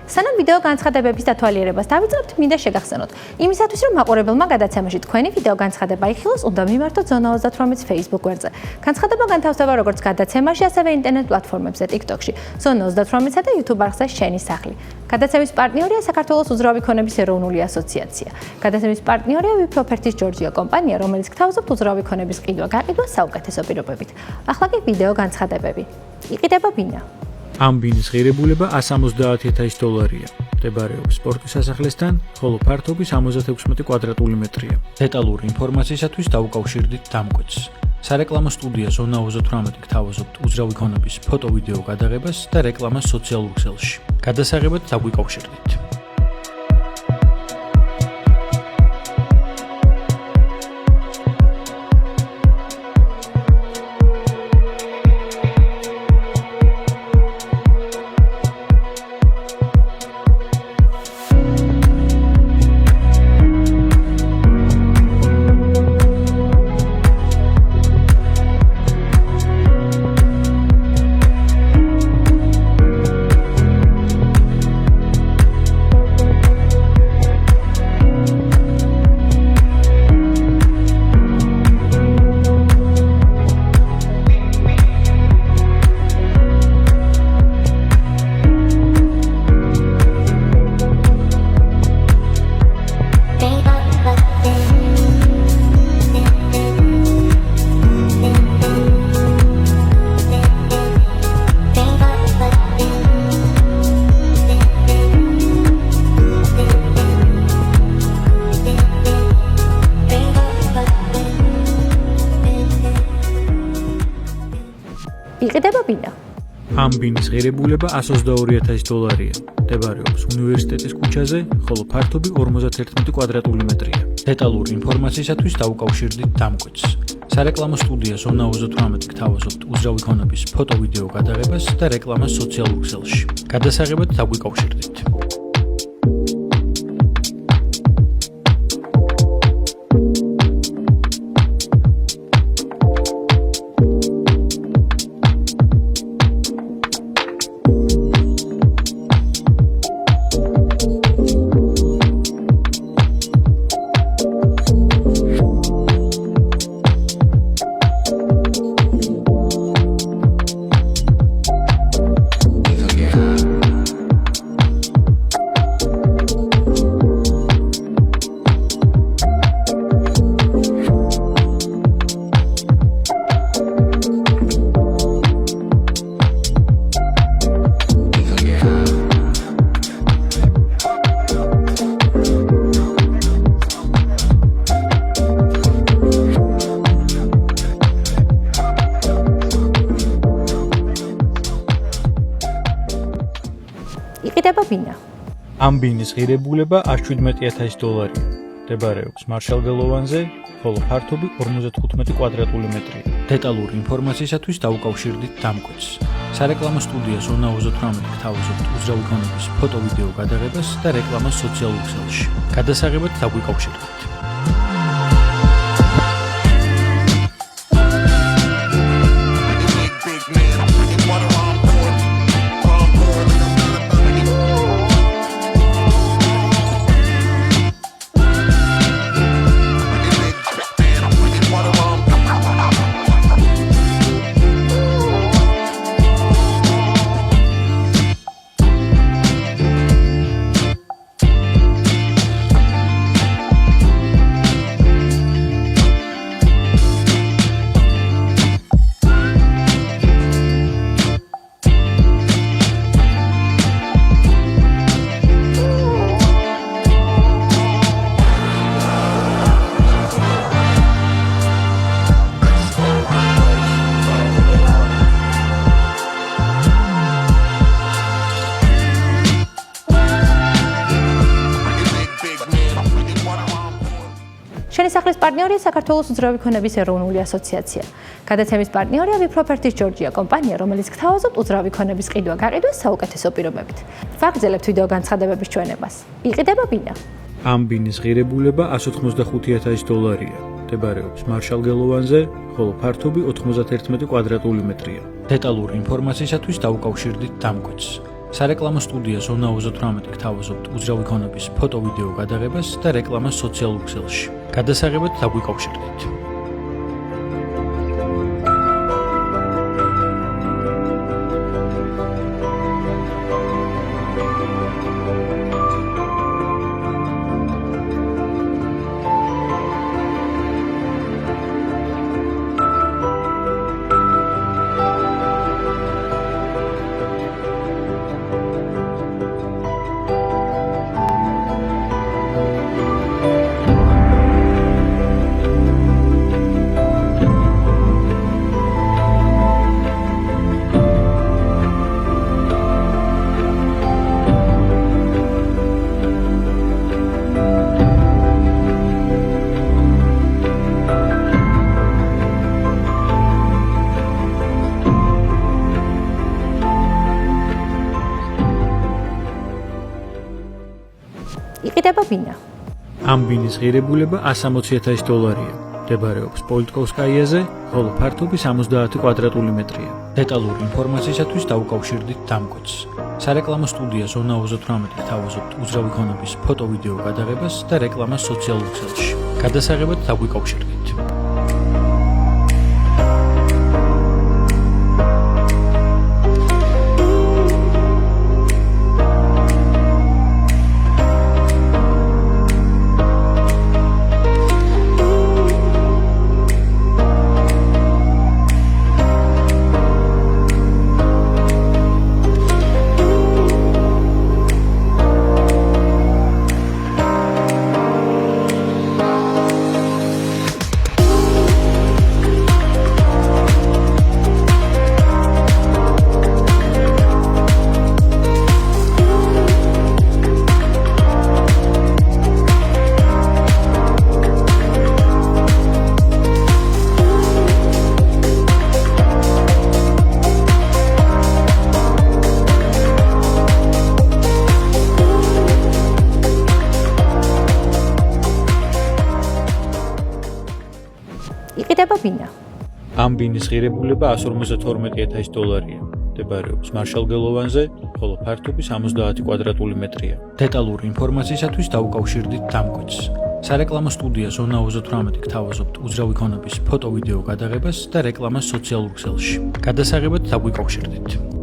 სანამ ვიდეო განცხადებების დათვალიერებას დავიწყებთ, მინდა შეგახსენოთ. იმისათვის, რომ მაყურებელმა გადაცემაში თქვენი ვიდეო განცხადება იხილოს, უნდა მიმართოთ ზონა 38-ის Facebook გვერდზე. განცხადება განთავსდება როგორც გადაცემაში, ასევე ინტერნეტ პლატფორმებზე, TikTok-ში, ზონა 38-სა და YouTube არხზე შენი სახლი. გადაცემის პარტნიორია საქართველოს უძრავი ქონების ეროვნული ასოციაცია. გადაცემის პარტნიორია ვიფროფერტის ჯორჯია კომპანია, რომელიც გთავაზობთ უძრავი ქონების ყიდვა-გაყიდვა საუკეთესო პირობებით. ახლა კი ვიდეო განცხადებები. იყიდება ბინა. ამ ბინის ღირებულება $170,000-ია. მდებარეობს სპორტის სასახლესთან, ხოლო ფართობი 76 კვადრატული მეტრია. დეტალური ინფორმაციისათვის დაუკავშირდით დამკვეთს. სარეკლამო სტუდია ზონა 38 გთავაზობთ უძრავი ქონების ფოტო-ვიდეო გადაღებას და რეკლამას სოციალურ ქსელში. გადასაღებად დაგვიკავშირდით. იყიდება ბინა. ამ ბინის ღირებულება $122,000-ია. მდებარეობს უნივერსიტეტის ქუჩაზე, ხოლო ფართობი 51 კვადრატული მეტრია. დეტალური ინფორმაციისათვის დაუკავშირდით დამკვეთს. სარეკლამო სტუდია ზონა 38 გთავაზობთ უძრავი ქონების ფოტო-ვიდეო გადაღებას და რეკლამას სოციალურ ქსელში. გადასაღებად დაგვიკავშირდით. იყიდება ბინა. ამ ბინის ღირებულება $117,000-ია. მდებარეობს მარშალგელოვანზე, ხოლო ფართობი 55 კვადრატული მეტრია. დეტალური ინფორმაციისათვის დაუკავშირდით დამკვეთს. სარეკლამო სტუდია ზონა 38 გთავაზობთ უძრავი ქონების ფოტო-ვიდეო გადაღებას და რეკლამას სოციალურ ქსელში. გადასაღებად დაგვიკავშირდით. შენი სახლის პარტნიორია საქართველოს უძრავი ქონების ეროვნული ასოციაცია. გადაცემის პარტნიორია ვიფროფერტის ჯორჯია კომპანია, რომელიც გთავაზობთ უძრავი ქონების ყიდვა-გაყიდვის საუკეთესო პირობებით. ვაგრძელებთ ვიდეო განცხადებების ჩვენებას. იყიდება ბინა. ამ ბინის ღირებულება $185,000-ია. მდებარეობს მარშალგელოვანზე, ხოლო ფართობი 91 კვადრატული მეტრია. დეტალური ინფორმაციისათვის დაუკავშირდით დამკვეთს. სარეკლამო სტუდია ზონა 38 გთავაზობთ უძრავი ქონების ფოტო-ვიდეო გადაღებას და რეკლამას სოციალურ ქსელში. გადასაღებად დაგვიკავშირდით. იყიდება ბინა. ამ ბინის ღირებულება $160,000-ია. მდებარეობს პოლიტკოვსკაიაზე, ხოლო ფართობი 70 კვადრატული მეტრია. დეტალური ინფორმაციისათვის დაუკავშირდით დამკვეთს. სარეკლამო სტუდია ზონა 38 გთავაზობთ უძრავი ქონების ფოტო-ვიდეო გადაღებას და რეკლამას სოციალურ ქსელში. გადასაღებად დაგვიკავშირდით. იყიდება ბინა. ამ ბინის ღირებულება $152,000-ია. მდებარეობს მარშალგელოვანზე, ხოლო ფართობი 70 კვადრატული მეტრია. დეტალური ინფორმაციისათვის დაუკავშირდით დამკვეთს. სარეკლამო სტუდია ზონა 38 გთავაზობთ უძრავი ქონების ფოტო-ვიდეო გადაღებას და რეკლამას სოციალურ ქსელში. გადასაღებად დაგვიკავშირდით.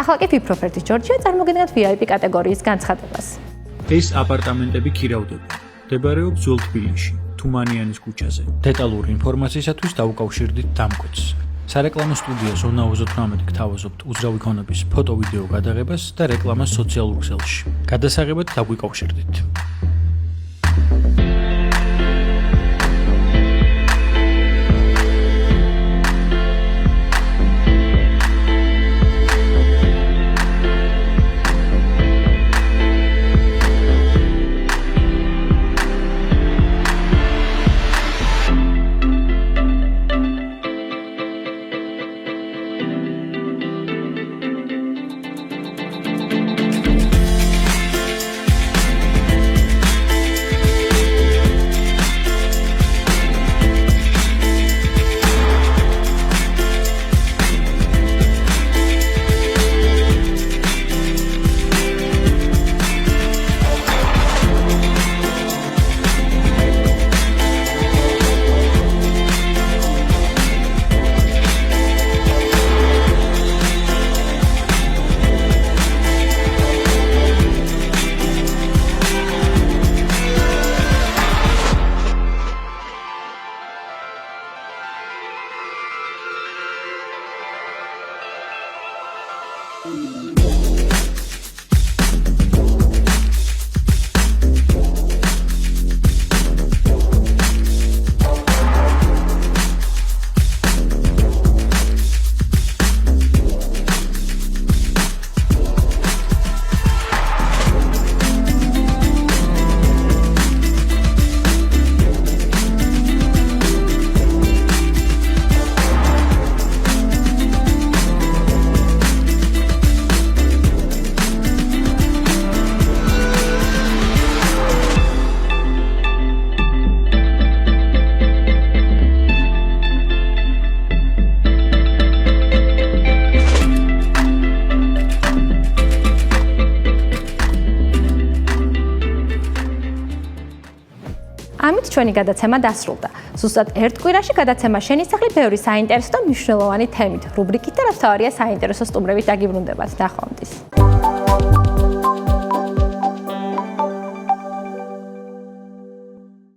ახლა კი ვიფროფერთ ჯორჯია წარმოგიდგენთ VIP კატეგორიის განცხადებას. ეს აპარტამენტები ქირავდება. მდებარეობს ძველ თბილისში, თუმანიანის ქუჩაზე. დეტალური ინფორმაციისათვის დაუკავშირდით დამკვეთს. სარეკლამო სტუდია ზონა 38 გთავაზობთ უძრავი ქონების ფოტო-ვიდეო გადაღებას და რეკლამას სოციალურ ქსელში. გადასაღებად დაგვიკავშირდით. ამით ჩვენი გადაცემა დასრულდა. ზუსტად ერთ კვირაში გადაცემა შენისახლი ბევრი საინტერესო და მნიშვნელოვანი თემით, რუბრიკით და რაც თავარია საინტერესო სტუმრებით დაგიბრუნდებათ. ნახვამდის.